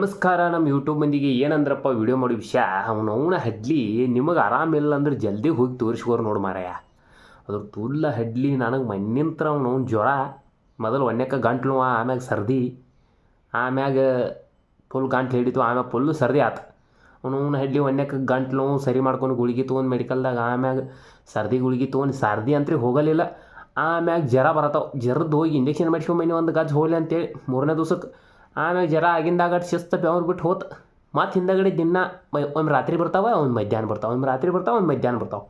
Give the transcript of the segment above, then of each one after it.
ನಮಸ್ಕಾರ. ನಮ್ಮ ಯೂಟ್ಯೂಬ್ ಮಂದಿಗೆ ಏನಂದ್ರಪ್ಪ ವಿಡಿಯೋ ಮಾಡೋ ವಿಷಯ, ಅವನ ಹಡ್ಲಿ ನಿಮಗೆ ಆರಾಮಿಲ್ಲ ಅಂದ್ರೆ ಜಲ್ದಿ ಹೋಗಿ ತೋರಿಸ್ಕೋರು ನೋಡಿ ಮಾರಾಯ. ಅದ್ರ ತುಲ್ಲ ಹಡ್ಲಿ ನನಗೆ ಮಣ್ಣಿಂತ್ರ ಅವನು ಜ್ವರ, ಮೊದಲು ಒಣ್ಣೆಕ್ಕ ಗಂಟ್ಲು, ಆಮ್ಯಾಗ ಸರ್ದಿ, ಆಮ್ಯಾಗ ಫುಲ್ ಗಂಟ್ಲು ಹಿಡಿತು, ಆಮ್ಯಾಗ ಫುಲ್ಲು ಸರ್ದಿ ಆತು. ಅವನ ಹಡ್ಲಿ ಒಣ್ಣೆಕ್ಕ ಗಂಟ್ಲು ಸರಿ ಮಾಡ್ಕೊಂಡು ಗುಳಿಗೆ ತೊಗೊಂಡು ಮೆಡಿಕಲ್ದಾಗ, ಆಮ್ಯಾಗ ಸರ್ದಿ ಗುಳಿಗೆ ತೊಗೊಂಡು ಸರ್ದಿ ಅಂತೂ ಹೋಗಲಿಲ್ಲ. ಆಮ್ಯಾಗ ಜ್ವರ ಬರತಾವೆ, ಜ್ವರದ್ದು ಹೋಗಿ ಇಂಜೆಕ್ಷನ್ ಮಾಡಿಸ್ಕೊಂಬನಿ ಒಂದು ಗಜ್ ಹೋಗ್ಲಿ ಅಂತೇಳಿ 3ನೇ ದಿವ್ಸಕ್ಕೆ. ಆಮ್ಯಾಗ ಜ್ವರ ಆಗಿಂದಾಗ ಶಿಸ್ತು ಬೆವ್ರು ಬಿಟ್ಟು ಹೋತು. ಮತ್ತು ಹಿಂದಗಡೆ ದಿನ ಒಮ್ಮೆ ರಾತ್ರಿ ಬರ್ತಾವೆ, ಒಂದು ಮಧ್ಯಾಹ್ನ ಬರ್ತಾವೆ, ಒಮ್ಮೆ ರಾತ್ರಿ ಬರ್ತಾವೆ, ಒಂದು ಮಧ್ಯಾಹ್ನ ಬರ್ತಾವೆ.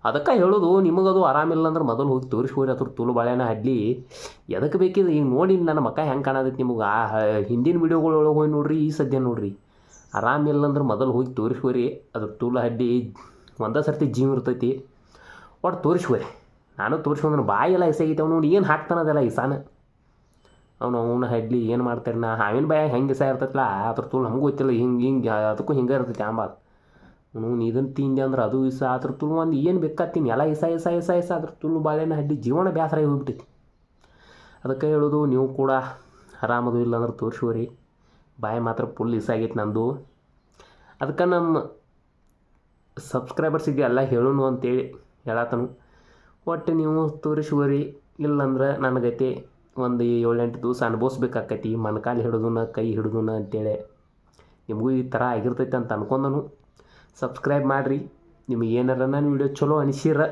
ಅದಕ್ಕೆ ಹೇಳೋದು, ನಿಮಗದು ಆರಾಮಿಲ್ಲ ಅಂದ್ರೆ ಮೊದಲು ಹೋಗಿ ತೋರಿಸ್ಕೋರಿ. ಅದ್ರ ತುಳು ಬಾಳೆನ ಹಡ್ಲಿ ಎದಕ್ಕೆ ಬೇಕಿದೆ. ಈಗ ನೋಡಿ ನನ್ನ ಮಕ್ಕ ಹೆಂಗೆ ಕಾಣತೈತಿ ನಿಮಗೆ. ಹಿಂದಿನ ವೀಡಿಯೋಗಳೊಳಗೆ ಹೋಗಿ ನೋಡ್ರಿ, ಈ ಸದ್ಯ ನೋಡ್ರಿ. ಆರಾಮಿಲ್ಲ ಅಂದ್ರೆ ಮೊದಲು ಹೋಗಿ ತೋರಿಸ್ಕೋರಿ. ಅದ್ರ ತುಳು ಹಡ್ಡಿ ಒಂದೇ ಸರ್ತಿ ಜೀವ ಇರ್ತೈತಿ, ಒಟ್ಟು ತೋರಿಸ್ಕೋರಿ. ನಾನು ತೋರಿಸ್ಕೊಂಡ್ರೆ ಬಾಯೆಲ್ಲ ಎಸಾಗೈತೆ. ಅವನು ಏನು ಹಾಕ್ತಾನದೆಲ್ಲ ಇಸಾನ. ಅವನ ಹಡ್ಲಿ ಏನು ಮಾಡ್ತಾರೆ, ನಾ ಹಾವಿನ ಬಾಯಾಗ ಹೆಂಗೆ ಇಸ ಇರ್ತೈತಲ್ಲ, ಅದ್ರ ತುಳು ನಮಗೂ ಗೊತ್ತಿಲ್ಲ. ಹಿಂಗೆ ಅದಕ್ಕೂ ಹಿಂಗೆ ಇರ್ತೈತಿ ಆಂಬಾಲ್. ಅವನು ಇದನ್ನು ತಿಂದೆ ಅಂದ್ರೆ ಅದು ಇಸ, ಅದ್ರ ತುಳು ಒಂದು ಏನು ಬೇಕಾಗ್ತೀನಿ ಎಲ್ಲ ಇಸ ಅದ್ರ ತುಳು ಬಾಳೆನ ಹಡ್ಡಿ ಜೀವನ ಬೇಸರ ಹೋಗ್ಬಿಟ್ಟೈತಿ. ಅದಕ್ಕೆ ಹೇಳೋದು, ನೀವು ಕೂಡ ಆರಾಮದು ಇಲ್ಲ ಅಂದ್ರೆ ತೋರಿಸ್ಕೋರಿ. ಬಾಯಿ ಮಾತ್ರ ಫುಲ್ ಇಸ ಆಗೈತಿ ನಂದು. ಅದಕ್ಕೆ ನಮ್ಮ ಸಬ್ಸ್ಕ್ರೈಬರ್ಸಿಗೆ ಎಲ್ಲ ಹೇಳೋನು ಅಂತೇಳಿ ಹೇಳತ್ತನು. ಒಟ್ಟು ನೀವು ತೋರಿಸ್ಕೋರಿ. ಇಲ್ಲಂದ್ರೆ ನನಗೈತೆ ಒಂದು 7-8 ದಿವಸ ಅನುಭವಿಸ್ಬೇಕಾಕೈತಿ ಮೊಣಕಾಲು ಹಿಡಿದನ, ಕೈ ಹಿಡಿದನ ಅಂತೇಳಿ. ನಿಮಗೂ ಈ ಥರ ಆಗಿರ್ತೈತೆ ಅಂತ ಅನ್ಕೊಂಡನು. ಸಬ್ಸ್ಕ್ರೈಬ್ ಮಾಡಿರಿ. ನಿಮಗೆ ಏನಾರ ನನ್ನ ವೀಡಿಯೋ ಚಲೋ ಅನಿಸಿರ